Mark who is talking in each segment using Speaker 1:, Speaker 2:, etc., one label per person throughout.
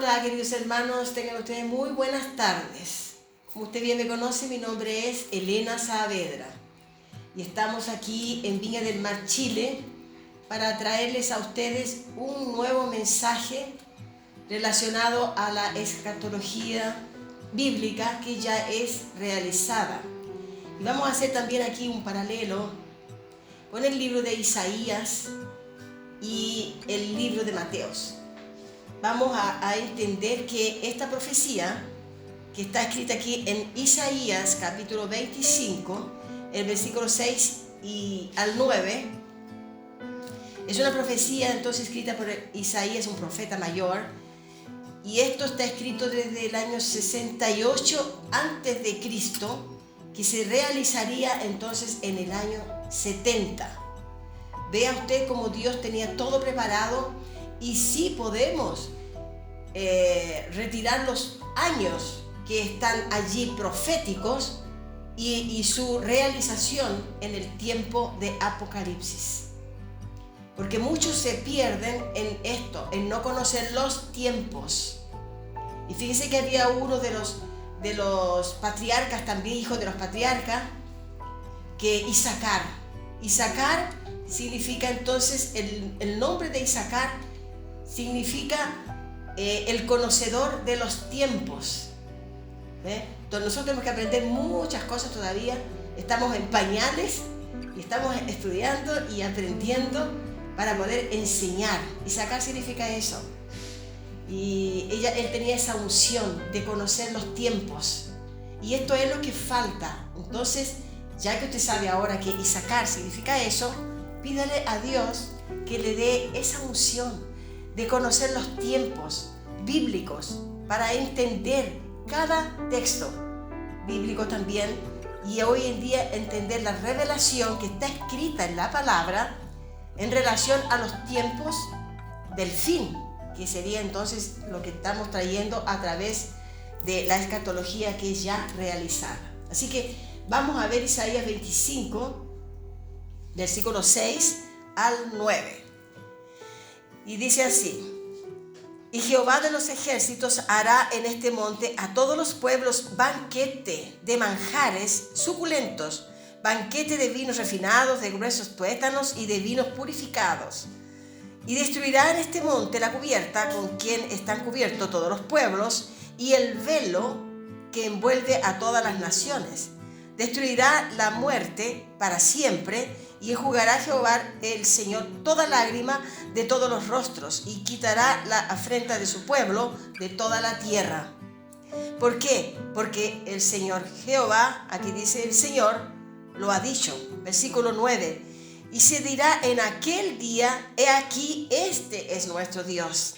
Speaker 1: Hola queridos hermanos, tengan ustedes muy buenas tardes. Como usted bien me conoce, mi nombre es Elena Saavedra y estamos aquí en Viña del Mar, Chile, para traerles a ustedes un nuevo mensaje relacionado a la escatología bíblica que ya es realizada. Y vamos a hacer también aquí un paralelo con el libro de Isaías y el libro de Mateos. Vamos a entender que esta profecía que está escrita aquí en Isaías capítulo 25, el versículo 6 al 9, es una profecía entonces escrita por Isaías, un profeta mayor, y esto está escrito desde el año 68 antes de Cristo, que se realizaría entonces en el año 70. Vea usted cómo Dios tenía todo preparado. Y sí podemos retirar los años que están allí proféticos y su realización en el tiempo de Apocalipsis. Porque muchos se pierden en esto, en no conocer los tiempos. Y fíjense que había uno de los patriarcas, también hijo de los patriarcas, que Isacar. Isacar significa entonces, el nombre de Isacar significa el conocedor de los tiempos. Entonces nosotros tenemos que aprender muchas cosas todavía. Estamos en pañales y estamos estudiando y aprendiendo para poder enseñar. Y sacar significa eso. Y él tenía esa unción de conocer los tiempos. Y esto es lo que falta. Entonces, ya que usted sabe ahora que sacar significa eso, pídale a Dios que le dé esa unción de conocer los tiempos bíblicos para entender cada texto bíblico también, y hoy en día entender la revelación que está escrita en la palabra en relación a los tiempos del fin, que sería entonces lo que estamos trayendo a través de la escatología que es ya realizada. Así que vamos a ver Isaías 25, versículos 6 al 9. Y dice así: y Jehová de los ejércitos hará en este monte a todos los pueblos banquete de manjares suculentos, banquete de vinos refinados, de gruesos tuétanos y de vinos purificados. Y destruirá en este monte la cubierta con quien están cubiertos todos los pueblos y el velo que envuelve a todas las naciones. Destruirá la muerte para siempre, y enjugará Jehová el Señor toda lágrima de todos los rostros, y quitará la afrenta de su pueblo de toda la tierra. ¿Por qué? Porque el Señor Jehová, aquí dice el Señor, lo ha dicho. Versículo 9. Y se dirá en aquel día: he aquí, este es nuestro Dios.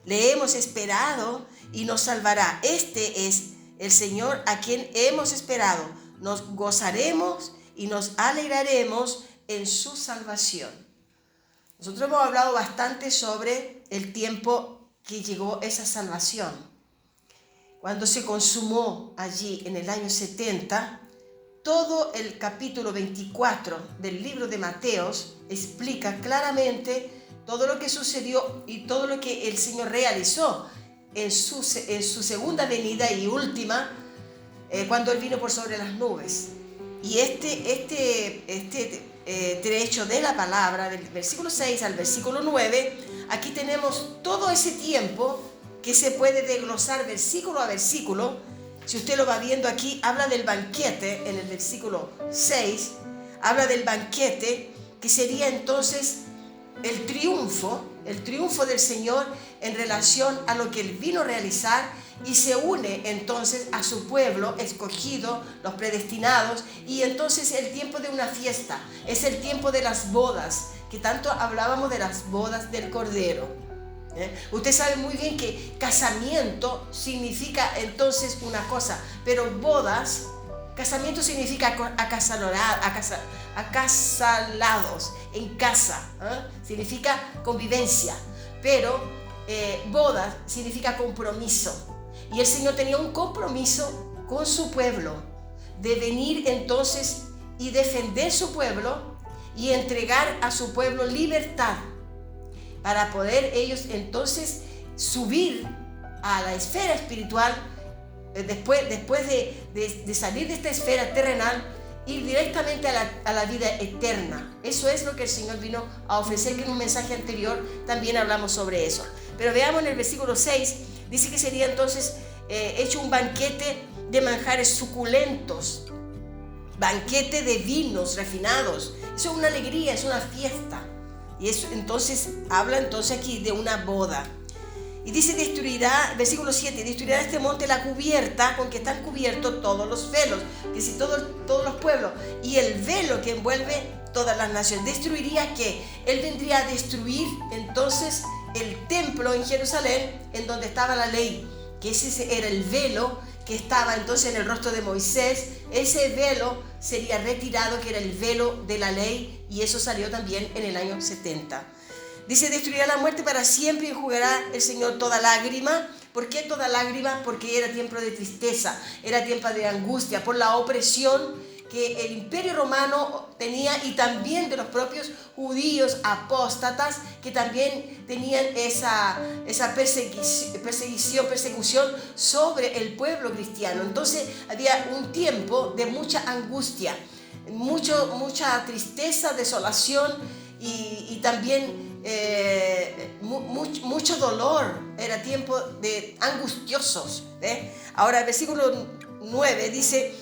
Speaker 1: Le hemos esperado y nos salvará. Este es el Señor a quien hemos esperado. Nos gozaremos y nos alegraremos en su salvación. Nosotros hemos hablado bastante sobre el tiempo que llegó esa salvación. Cuando se consumó allí en el año 70, todo el capítulo 24 del libro de Mateos explica claramente todo lo que sucedió y todo lo que el Señor realizó en su segunda venida y última, cuando Él vino por sobre las nubes. Y este trecho de la palabra, del versículo 6 al versículo 9, aquí tenemos todo ese tiempo que se puede desglosar versículo a versículo. Si usted lo va viendo aquí, habla del banquete en el versículo 6, habla del banquete que sería entonces el triunfo del Señor en relación a lo que Él vino a realizar, y se une entonces a su pueblo escogido, los predestinados, y entonces el tiempo de una fiesta, es el tiempo de las bodas, que tanto hablábamos de las bodas del Cordero. Usted sabe muy bien que casamiento significa entonces una cosa, pero bodas, casamiento significa acasalados, en casa, significa convivencia, pero bodas significa compromiso. Y el Señor tenía un compromiso con su pueblo, de venir entonces y defender su pueblo y entregar a su pueblo libertad, para poder ellos entonces subir a la esfera espiritual, después de salir de esta esfera terrenal, ir directamente a la vida eterna. Eso es lo que el Señor vino a ofrecer, que en un mensaje anterior también hablamos sobre eso. Pero veamos en el versículo 6, dice que sería entonces hecho un banquete de manjares suculentos, banquete de vinos refinados. Eso es una alegría, es una fiesta. Y eso entonces habla entonces aquí de una boda. Y dice, destruirá, versículo 7, destruirá este monte la cubierta con que están cubiertos todos los velos, que si todos los pueblos, y el velo que envuelve todas las naciones. Destruiría que él vendría a destruir entonces el templo en Jerusalén, en donde estaba la ley, que ese era el velo que estaba entonces en el rostro de Moisés. Ese velo sería retirado, que era el velo de la ley, y eso salió también en el año 70. Dice, destruirá la muerte para siempre y enjugará el Señor toda lágrima. ¿Por qué toda lágrima? Porque era tiempo de tristeza, era tiempo de angustia, por la opresión que el imperio romano tenía, y también de los propios judíos apóstatas, que también tenían esa persecución sobre el pueblo cristiano. Entonces había un tiempo de mucha angustia, mucha tristeza, desolación, y también mucho dolor. Era tiempo de angustiosos. Ahora el versículo 9 dice,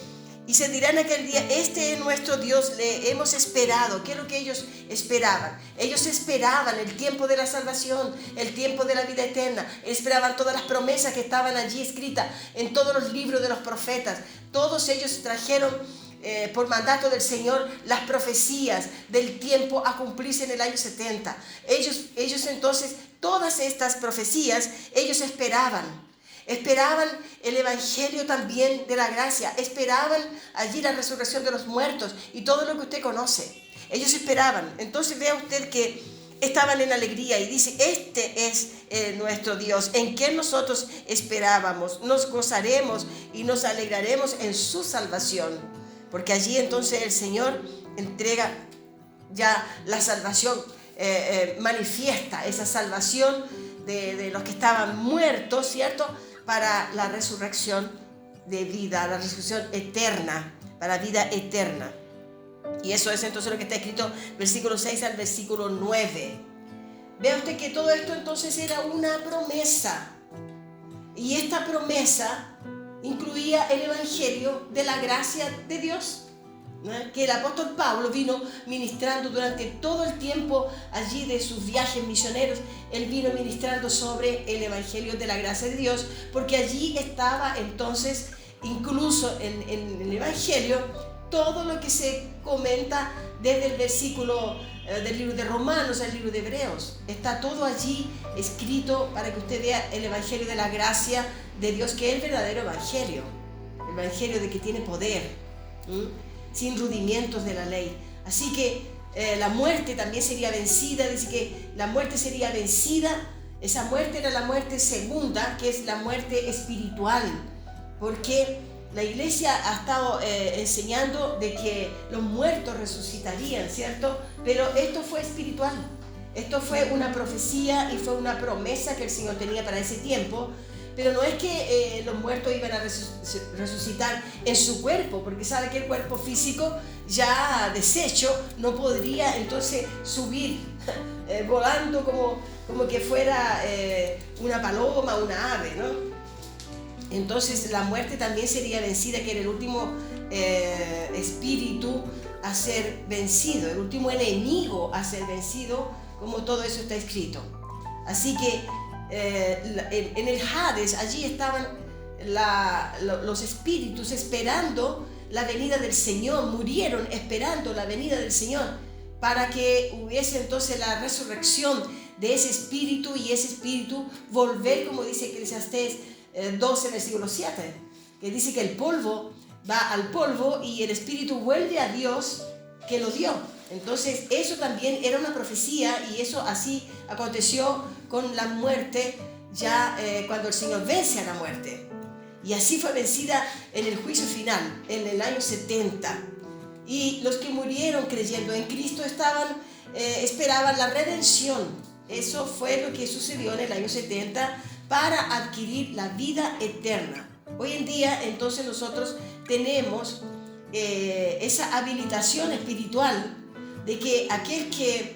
Speaker 1: y se dirán aquel día, este es nuestro Dios, le hemos esperado. ¿Qué es lo que ellos esperaban? Ellos esperaban el tiempo de la salvación, el tiempo de la vida eterna. Esperaban todas las promesas que estaban allí escritas en todos los libros de los profetas. Todos ellos trajeron por mandato del Señor las profecías del tiempo a cumplirse en el año 70. Ellos entonces, todas estas profecías, ellos esperaban el evangelio también de la gracia, esperaban allí la resurrección de los muertos y todo lo que usted conoce. Ellos esperaban. Entonces vea usted que estaban en alegría, y dice, este es nuestro Dios, en quien nosotros esperábamos. Nos gozaremos y nos alegraremos en su salvación, porque allí entonces el Señor entrega ya la salvación, manifiesta esa salvación de los que estaban muertos, ¿cierto?, para la resurrección de vida, la resurrección eterna, para vida eterna. Y eso es entonces lo que está escrito, versículo 6 al versículo 9. Vea usted que todo esto entonces era una promesa. Y esta promesa incluía el evangelio de la gracia de Dios, ¿no?, que el apóstol Pablo vino ministrando durante todo el tiempo allí de sus viajes misioneros. Él vino ministrando sobre el evangelio de la gracia de Dios, porque allí estaba entonces incluso en el evangelio todo lo que se comenta desde el versículo del libro de Romanos al libro de Hebreos. Está todo allí escrito para que usted vea el evangelio de la gracia de Dios, que es el verdadero evangelio, el evangelio de que tiene poder, sin rudimientos de la ley. Así que la muerte también sería vencida. Dice que la muerte sería vencida. Esa muerte era la muerte segunda, que es la muerte espiritual, porque la iglesia ha estado enseñando de que los muertos resucitarían, ¿cierto? Pero esto fue espiritual. Esto fue una profecía y fue una promesa que el Señor tenía para ese tiempo. Pero no es que los muertos iban a resucitar en su cuerpo, porque sabe que el cuerpo físico ya deshecho no podría entonces subir volando como que fuera una paloma, una ave, ¿no? Entonces la muerte también sería vencida, que era el último espíritu a ser vencido, el último enemigo a ser vencido, como todo eso está escrito. Así que en el Hades, allí estaban los espíritus esperando la venida del Señor, murieron esperando la venida del Señor, para que hubiese entonces la resurrección de ese espíritu, y ese espíritu volver, como dice Eclesiastés 12, versículo 7, que dice que el polvo va al polvo y el espíritu vuelve a Dios que lo dio. Entonces eso también era una profecía, y eso así aconteció con la muerte, ya cuando el Señor vence a la muerte. Y así fue vencida en el juicio final, en el año 70. Y los que murieron creyendo en Cristo esperaban la redención. Eso fue lo que sucedió en el año 70 para adquirir la vida eterna. Hoy en día, entonces, nosotros tenemos esa habilitación espiritual de que aquel que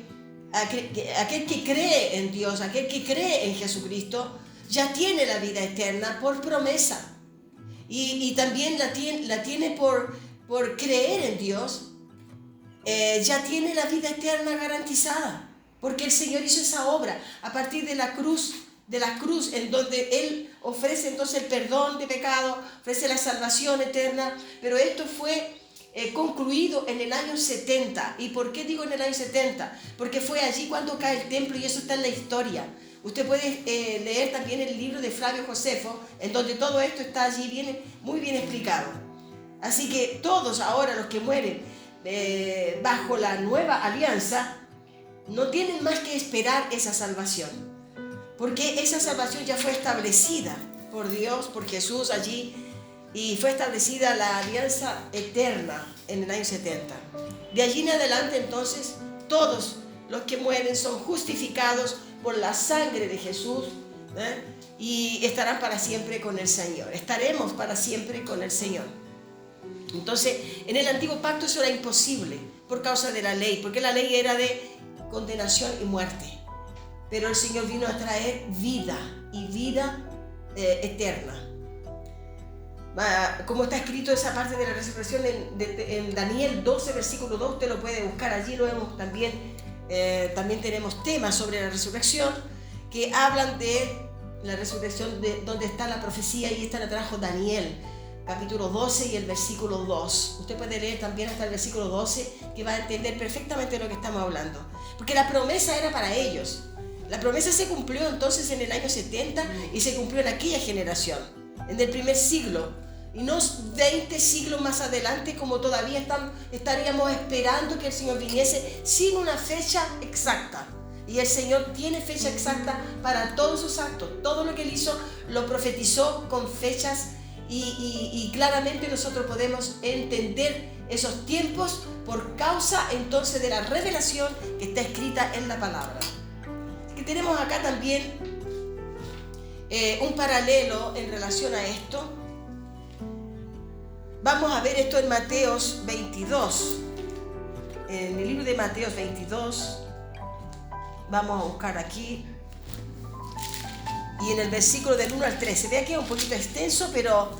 Speaker 1: cree en Dios, aquel que cree en Jesucristo, ya tiene la vida eterna por promesa. Y también la tiene por creer en Dios, ya tiene la vida eterna garantizada. Porque el Señor hizo esa obra a partir de la cruz, en donde Él ofrece entonces el perdón de pecado, ofrece la salvación eterna. Pero esto fue concluido en el año 70. ¿Y por qué digo en el año 70? Porque fue allí cuando cae el templo, y eso está en la historia. Usted puede leer también el libro de Flavio Josefo, en donde todo esto está allí muy bien explicado. Así que todos ahora los que mueren bajo la nueva alianza no tienen más que esperar esa salvación, porque esa salvación ya fue establecida por Dios, por Jesús allí, y fue establecida la alianza eterna en el año 70. De allí en adelante, entonces, todos los que mueren son justificados por la sangre de Jesús, y estarán para siempre con el Señor. Estaremos para siempre con el Señor. Entonces, en el antiguo pacto eso era imposible por causa de la ley, porque la ley era de condenación y muerte. Pero el Señor vino a traer vida, y vida eterna. Como está escrito esa parte de la resurrección en Daniel 12, versículo 2, usted lo puede buscar, allí lo vemos también. También tenemos temas sobre la resurrección que hablan de la resurrección, de donde está la profecía, y esta la trajo Daniel, capítulo 12 y el versículo 2. Usted puede leer también hasta el versículo 12, que va a entender perfectamente de lo que estamos hablando, porque la promesa era para ellos. La promesa se cumplió entonces en el año 70 y se cumplió en aquella generación, en el primer siglo, y no 20 siglos más adelante, como todavía estaríamos esperando que el Señor viniese sin una fecha exacta. Y el Señor tiene fecha exacta para todos sus actos. Todo lo que Él hizo lo profetizó con fechas, y claramente nosotros podemos entender esos tiempos por causa entonces de la revelación que está escrita en la palabra. Así que tenemos acá también un paralelo en relación a esto. Vamos a ver esto en Mateos 22. En el libro de Mateos 22, vamos a buscar aquí. Y en el versículo del 1 al 13. Vea que es un poquito extenso, pero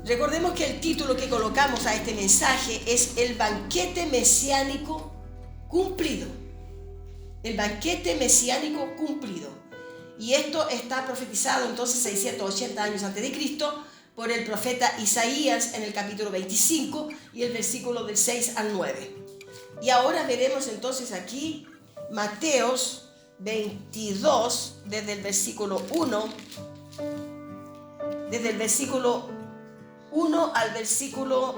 Speaker 1: recordemos que el título que colocamos a este mensaje es el banquete mesiánico cumplido. El banquete mesiánico cumplido. Y esto está profetizado entonces 680 años antes de Cristo por el profeta Isaías en el capítulo 25 y el versículo del 6 al 9. Y ahora veremos entonces aquí Mateos 22, desde el versículo 1, al versículo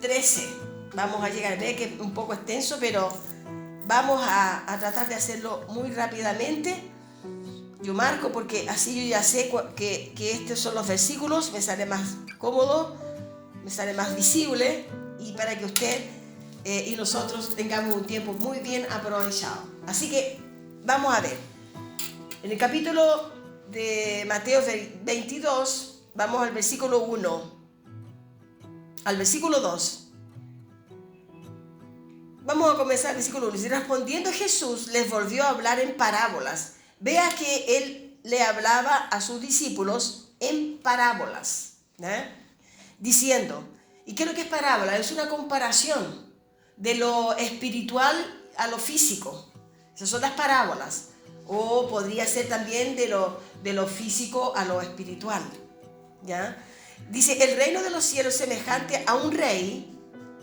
Speaker 1: 13. Vamos a llegar, ve que es un poco extenso, pero vamos a tratar de hacerlo muy rápidamente. Yo marco porque así yo ya sé que estos son los versículos, me sale más cómodo, me sale más visible, y para que usted y nosotros tengamos un tiempo muy bien aprovechado. Así que vamos a ver. En el capítulo de Mateo 22, vamos al versículo 1 al versículo 2. Vamos a comenzar el versículo 1. Y respondiendo Jesús les volvió a hablar en parábolas. Vea que Él le hablaba a sus discípulos en parábolas, diciendo, ¿y qué es lo que es parábola? Es una comparación de lo espiritual a lo físico. Esas son las parábolas. O podría ser también de lo físico a lo espiritual, ¿ya? Dice, el reino de los cielos es semejante a un rey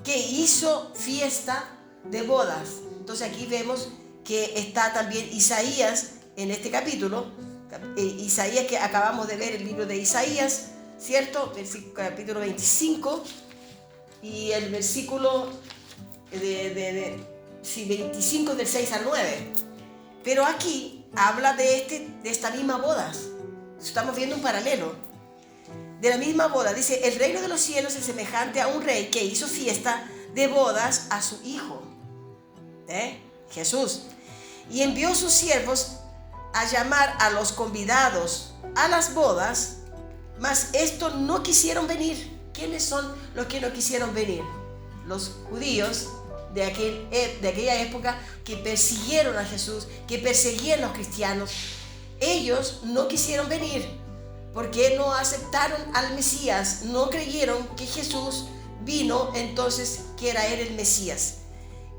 Speaker 1: que hizo fiesta de bodas. Entonces aquí vemos que está también Isaías en este capítulo. Isaías, que acabamos de ver el libro de Isaías, ¿cierto? Capítulo 25 y el versículo 25 del 6 al 9. Pero aquí habla de esta misma boda. Estamos viendo un paralelo. De la misma boda, dice, el reino de los cielos es semejante a un rey que hizo fiesta de bodas a su hijo, Jesús, y envió sus siervos a llamar a los convidados a las bodas, mas estos no quisieron venir. ¿Quiénes son los que no quisieron venir? Los judíos de aquella época que persiguieron a Jesús, que perseguían a los cristianos. Ellos no quisieron venir porque no aceptaron al Mesías, no creyeron que Jesús vino, entonces que era él el Mesías.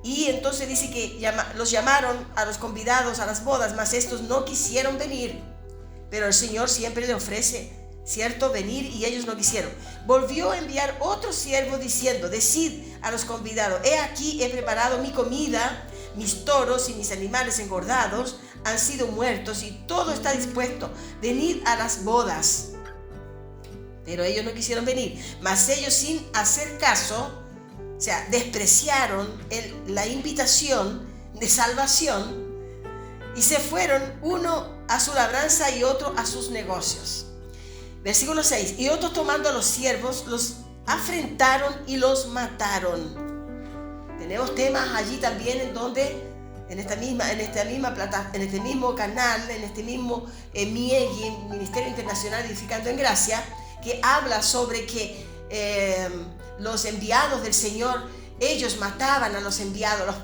Speaker 1: Y entonces dice que los llamaron a los convidados a las bodas, mas estos no quisieron venir. Pero el Señor siempre le ofrece, ¿cierto?, venir, y ellos no quisieron. Volvió a enviar otro siervo diciendo: decid a los convidados, he aquí he preparado mi comida, mis toros y mis animales engordados han sido muertos y todo está dispuesto, venid a las bodas. Pero ellos no quisieron venir, mas ellos, sin hacer caso, o sea, despreciaron la invitación de salvación y se fueron, uno a su labranza y otro a sus negocios. Versículo 6. Y otros, tomando a los siervos, los afrentaron y los mataron. Tenemos temas allí también en donde, en este mismo canal, en este mismo MIEGI, Ministerio Internacional Edificando en Gracia, que habla sobre que los enviados del Señor, ellos mataban a los enviados,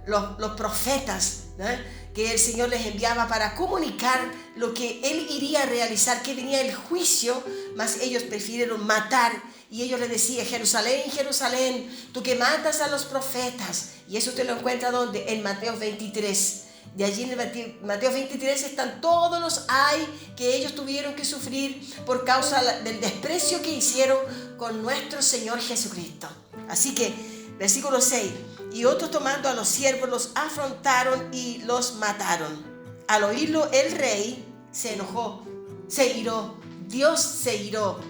Speaker 1: los profetas, ¿no?, que el Señor les enviaba para comunicar lo que Él iría a realizar, que venía el juicio, mas ellos prefirieron matar. Y ellos le decían: Jerusalén, Jerusalén, tú que matas a los profetas. Y eso te lo encuentra ¿dónde? En Mateo 23. De allí en Mateo 23 están todos los ay que ellos tuvieron que sufrir por causa del desprecio que hicieron con nuestro Señor Jesucristo. Así que, versículo 6. Y otros, tomando a los siervos, los afrontaron y los mataron. Al oírlo el rey se enojó, se iró. Dios se iró.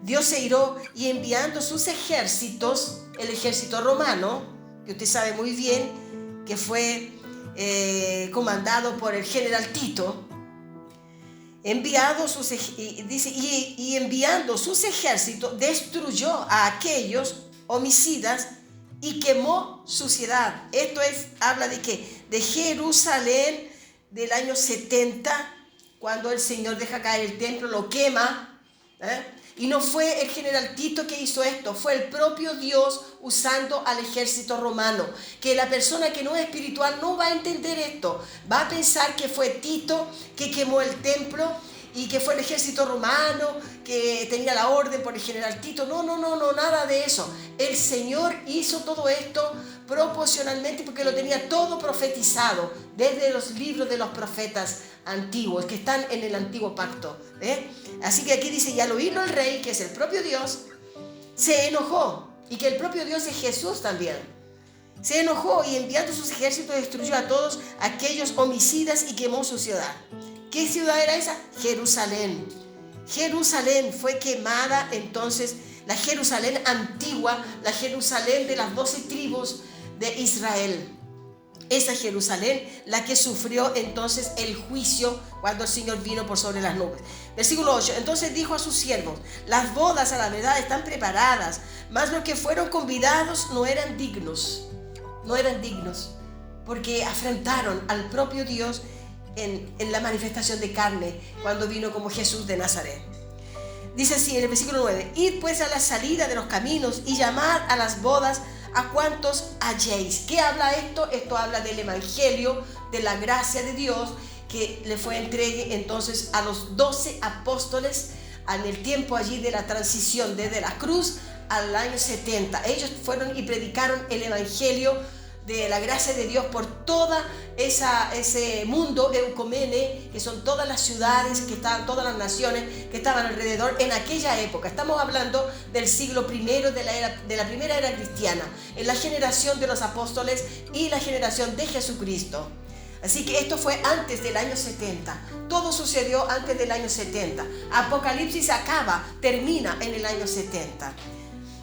Speaker 1: Dios se iró, y enviando sus ejércitos, el ejército romano, que usted sabe muy bien que fue comandado por el general Tito, enviando sus ejércitos, destruyó a aquellos homicidas y quemó su ciudad. Esto habla de que de Jerusalén, del año 70, cuando el Señor deja caer el templo, lo quema. Y no fue el general Tito que hizo esto, fue el propio Dios usando al ejército romano. Que la persona que no es espiritual no va a entender esto, va a pensar que fue Tito que quemó el templo y que fue el ejército romano que tenía la orden por el general Tito. No, nada de eso. El Señor hizo todo esto proporcionalmente porque lo tenía todo profetizado desde los libros de los profetas antiguos que están en el antiguo pacto. Así que aquí dice: y al oírlo el rey, que es el propio Dios, se enojó, y que el propio Dios es Jesús también. Se enojó, y enviando sus ejércitos destruyó a todos aquellos homicidas y quemó su ciudad. ¿Qué ciudad era esa? Jerusalén. Jerusalén fue quemada entonces, la Jerusalén antigua, la Jerusalén de las 12 tribus de Israel. Esa Jerusalén, la que sufrió entonces el juicio cuando el Señor vino por sobre las nubes. Versículo 8. Entonces dijo a sus siervos: las bodas a la verdad están preparadas, mas los que fueron convidados no eran dignos. No eran dignos, porque afrentaron al propio Dios en la manifestación de carne cuando vino como Jesús de Nazaret. Dice así en el versículo 9: id pues a la salida de los caminos y llamad a las bodas a cuantos halléis. ¿Qué habla esto? Esto habla del evangelio, de la gracia de Dios que le fue entregue entonces a los 12 apóstoles en el tiempo allí de la transición desde la cruz al año 70. Ellos fueron y predicaron el evangelio de la gracia de Dios por toda ese mundo eucomene, que son todas las ciudades, que estaban todas las naciones que estaban alrededor en aquella época. Estamos hablando del siglo I de la primera era cristiana, en la generación de los apóstoles y la generación de Jesucristo. Así que esto fue antes del año 70. Todo sucedió antes del año 70. Apocalipsis termina en el año 70.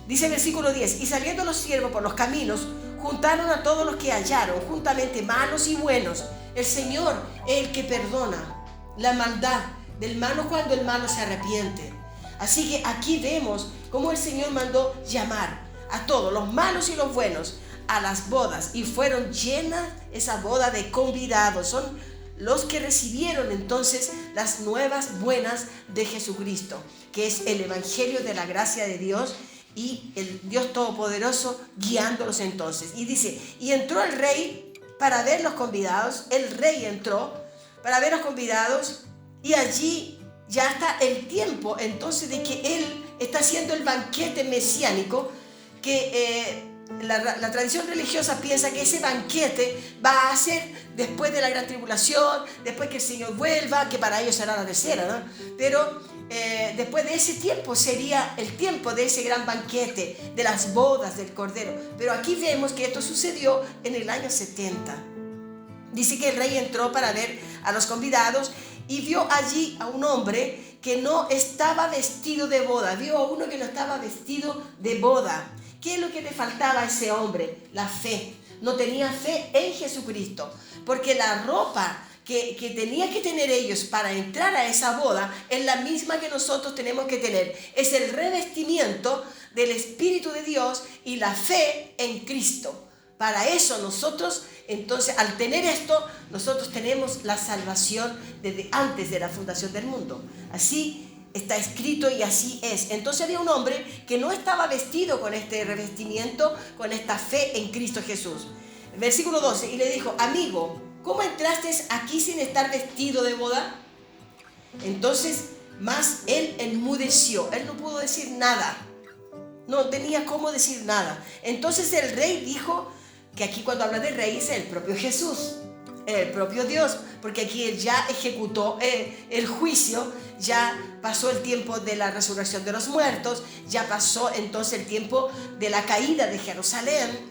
Speaker 1: Dice el versículo 10: y saliendo los siervos por los caminos, juntaron a todos los que hallaron, juntamente malos y buenos. El Señor es el que perdona la maldad del malo cuando el malo se arrepiente. Así que aquí vemos cómo el Señor mandó llamar a todos, los malos y los buenos, a las bodas, y fueron llenas esa boda de convidados. Son los que recibieron entonces las nuevas buenas de Jesucristo, que es el evangelio de la gracia de Dios y el Dios Todopoderoso guiándolos entonces. Y dice, y entró el rey para ver los convidados. El rey entró para ver los convidados, y allí ya está el tiempo entonces de que él está haciendo el banquete mesiánico, que la tradición religiosa piensa que ese banquete va a ser después de la gran tribulación, después que el Señor vuelva, que para ellos será la tercera, ¿no? Pero después de ese tiempo sería el tiempo de ese gran banquete, de las bodas del Cordero. Pero aquí vemos que esto sucedió en el año 70. Dice que el rey entró para ver a los convidados y vio allí a un hombre que no estaba vestido de boda. Vio a uno que no estaba vestido de boda. ¿Qué es lo que le faltaba a ese hombre? La fe. No tenía fe en Jesucristo, porque la ropa que tenía que tener ellos para entrar a esa boda es la misma que nosotros tenemos que tener. Es el revestimiento del Espíritu de Dios y la fe en Cristo. Para eso nosotros, entonces, al tener esto, nosotros tenemos la salvación desde antes de la fundación del mundo. Así está escrito y así es. Entonces había un hombre que no estaba vestido con este revestimiento, con esta fe en Cristo Jesús. Versículo 12, y le dijo, amigo, ¿cómo entraste aquí sin estar vestido de boda? Entonces, más él enmudeció, él no pudo decir nada, no tenía cómo decir nada. Entonces el rey dijo, que aquí cuando habla de rey es el propio Jesús, el propio Dios, porque aquí él ya ejecutó el juicio, ya pasó el tiempo de la resurrección de los muertos, ya pasó entonces el tiempo de la caída de Jerusalén,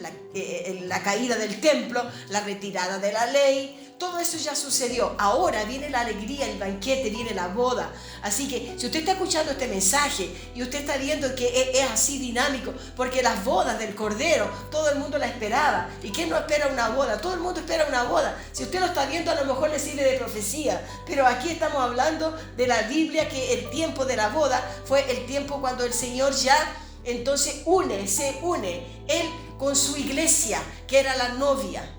Speaker 1: la caída del templo, la retirada de la ley. Todo eso ya sucedió. Ahora viene la alegría, el banquete, viene la boda. Así que si usted está escuchando este mensaje y usted está viendo que es así dinámico, porque las bodas del Cordero, todo el mundo la esperaba. ¿Y quién no espera una boda? Todo el mundo espera una boda. Si usted lo está viendo, a lo mejor le sirve de profecía. Pero aquí estamos hablando de la Biblia, que el tiempo de la boda fue el tiempo cuando el Señor ya entonces se une Él con su iglesia, que era la novia.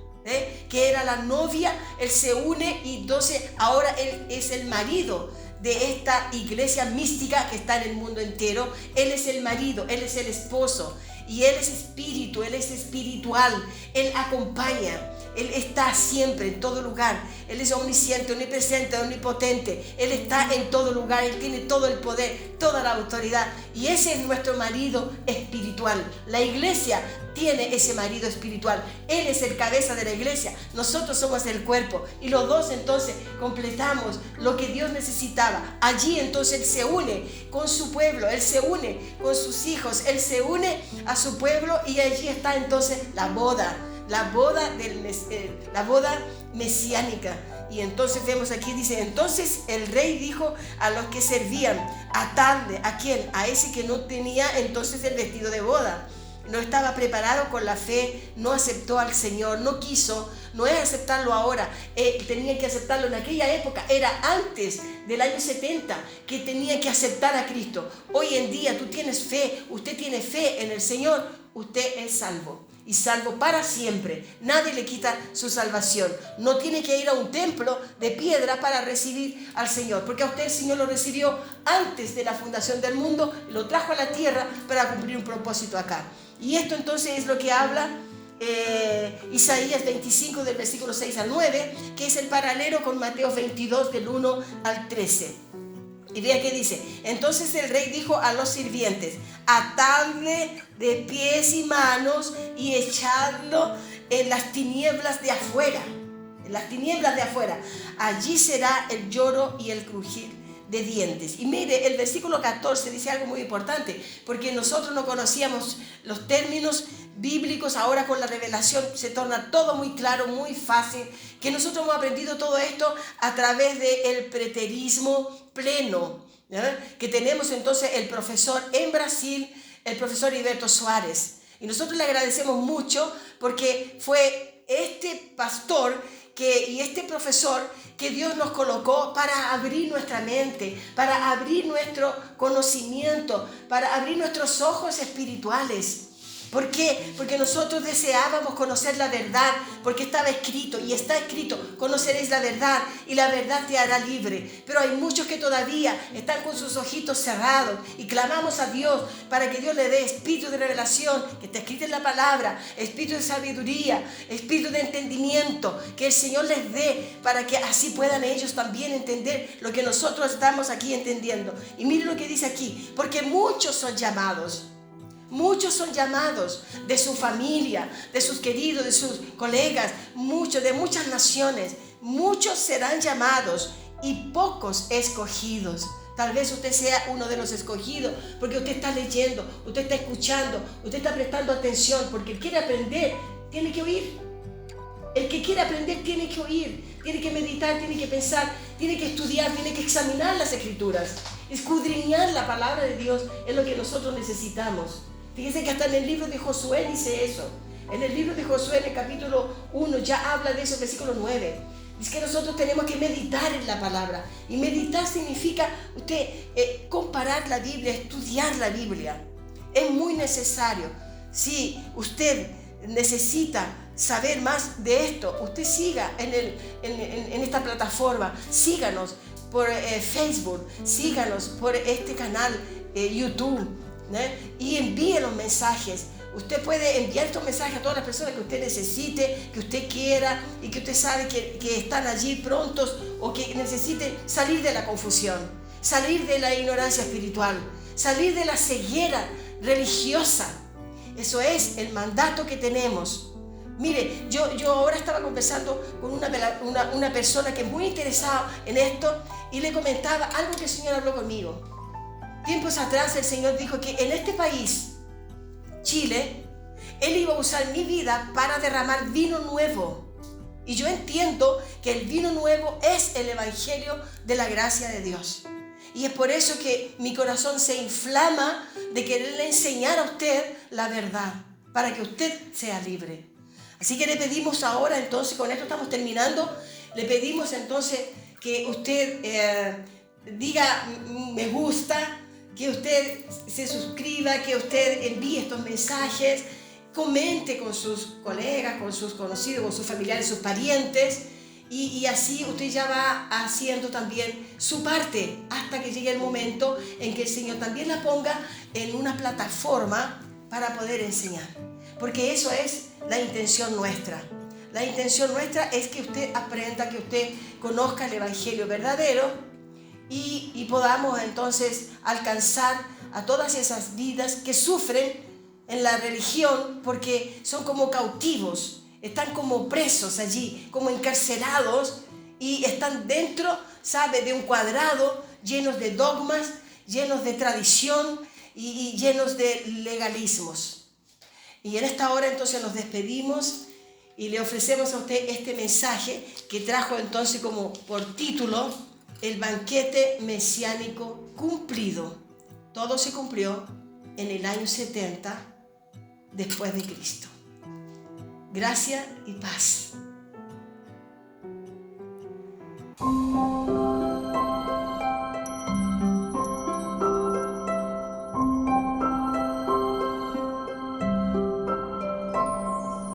Speaker 1: Que era la novia, él se une y entonces ahora él es el marido de esta iglesia mística que está en el mundo entero. Él es el marido, él es el esposo y él es espíritu, él es espiritual, él acompaña. Él está siempre, en todo lugar. Él es omnisciente, omnipresente, omnipotente. Él está en todo lugar. Él tiene todo el poder, toda la autoridad. Y ese es nuestro marido espiritual. La iglesia tiene ese marido espiritual. Él es el cabeza de la iglesia. Nosotros somos el cuerpo. Y los dos entonces completamos lo que Dios necesitaba. Allí entonces Él se une con su pueblo. Él se une con sus hijos. Él se une a su pueblo y allí está entonces la boda. La boda mesiánica. Y entonces vemos aquí, dice, entonces el rey dijo a los que servían, atadle, ¿a quién? A ese que no tenía entonces el vestido de boda. No estaba preparado con la fe, no aceptó al Señor, no quiso, no es aceptarlo ahora, tenía que aceptarlo en aquella época, era antes del año 70 que tenía que aceptar a Cristo. Hoy en día tú tienes fe, usted tiene fe en el Señor, usted es salvo. Y salvo para siempre. Nadie le quita su salvación. No tiene que ir a un templo de piedra para recibir al Señor, porque a usted el Señor lo recibió antes de la fundación del mundo, lo trajo a la tierra para cumplir un propósito acá. Y esto entonces es lo que habla Isaías 25 del versículo 6 al 9, que es el paralelo con Mateo 22 del 1 al 13. Y vea que dice, entonces el rey dijo a los sirvientes, atadle de pies y manos y echadlo en las tinieblas de afuera. En las tinieblas de afuera. Allí será el lloro y el crujir de dientes. Y mire, el versículo 14 dice algo muy importante, porque nosotros no conocíamos los términos bíblicos. Ahora con la revelación se torna todo muy claro, muy fácil, que nosotros hemos aprendido todo esto a través del preterismo pleno, ¿ya? Que tenemos entonces el profesor en Brasil, el profesor Heriberto Suárez, y nosotros le agradecemos mucho porque fue este pastor y este profesor que Dios nos colocó para abrir nuestra mente, para abrir nuestro conocimiento, para abrir nuestros ojos espirituales. ¿Por qué? Porque nosotros deseábamos conocer la verdad, porque estaba escrito y está escrito, conoceréis la verdad y la verdad te hará libre. Pero hay muchos que todavía están con sus ojitos cerrados y clamamos a Dios para que Dios le dé espíritu de revelación, que está escrito en la palabra, espíritu de sabiduría, espíritu de entendimiento, que el Señor les dé para que así puedan ellos también entender lo que nosotros estamos aquí entendiendo. Y miren lo que dice aquí, porque muchos son llamados. Muchos son llamados de su familia, de sus queridos, de sus colegas, muchos, de muchas naciones. Muchos serán llamados y pocos escogidos. Tal vez usted sea uno de los escogidos porque usted está leyendo, usted está escuchando, usted está prestando atención, porque el que quiere aprender tiene que oír. El que quiere aprender tiene que oír, tiene que meditar, tiene que pensar, tiene que estudiar, tiene que examinar las Escrituras. Escudriñar la palabra de Dios es lo que nosotros necesitamos. Fíjense que hasta en el libro de Josué dice eso. En el libro de Josué, en el capítulo 1, ya habla de eso, versículo 9. Dice que nosotros tenemos que meditar en la palabra. Y meditar significa usted comparar la Biblia, estudiar la Biblia. Es muy necesario. Si usted necesita saber más de esto, usted siga en esta plataforma. Síganos por Facebook, síganos por este canal YouTube. Y envíe los mensajes. Usted puede enviar estos mensajes a todas las personas que usted necesite, que usted quiera y que usted sabe que están allí prontos o que necesiten salir de la confusión, salir de la ignorancia espiritual, salir de la ceguera religiosa. Eso es el mandato que tenemos. Mire, yo ahora estaba conversando con una persona que es muy interesada en esto y le comentaba algo que el Señor habló conmigo. Tiempos atrás el Señor dijo que en este país, Chile, Él iba a usar mi vida para derramar vino nuevo. Y yo entiendo que el vino nuevo es el Evangelio de la gracia de Dios. Y es por eso que mi corazón se inflama de quererle enseñar a usted la verdad, para que usted sea libre. Así que le pedimos ahora, entonces, con esto estamos terminando, le pedimos entonces que usted diga me gusta, que usted se suscriba, que usted envíe estos mensajes, comente con sus colegas, con sus conocidos, con sus familiares, sus parientes, y así usted ya va haciendo también su parte hasta que llegue el momento en que el Señor también la ponga en una plataforma para poder enseñar. Porque eso es la intención nuestra. La intención nuestra es que usted aprenda, que usted conozca el Evangelio verdadero, y podamos entonces alcanzar a todas esas vidas que sufren en la religión porque son como cautivos, están como presos allí, como encarcelados y están dentro, ¿sabe?, de un cuadrado llenos de dogmas, llenos de tradición y llenos de legalismos. Y en esta hora entonces nos despedimos y le ofrecemos a usted este mensaje que trajo entonces como por título el banquete mesiánico cumplido. Todo se cumplió en el año 70 después de Cristo. Gracia y paz.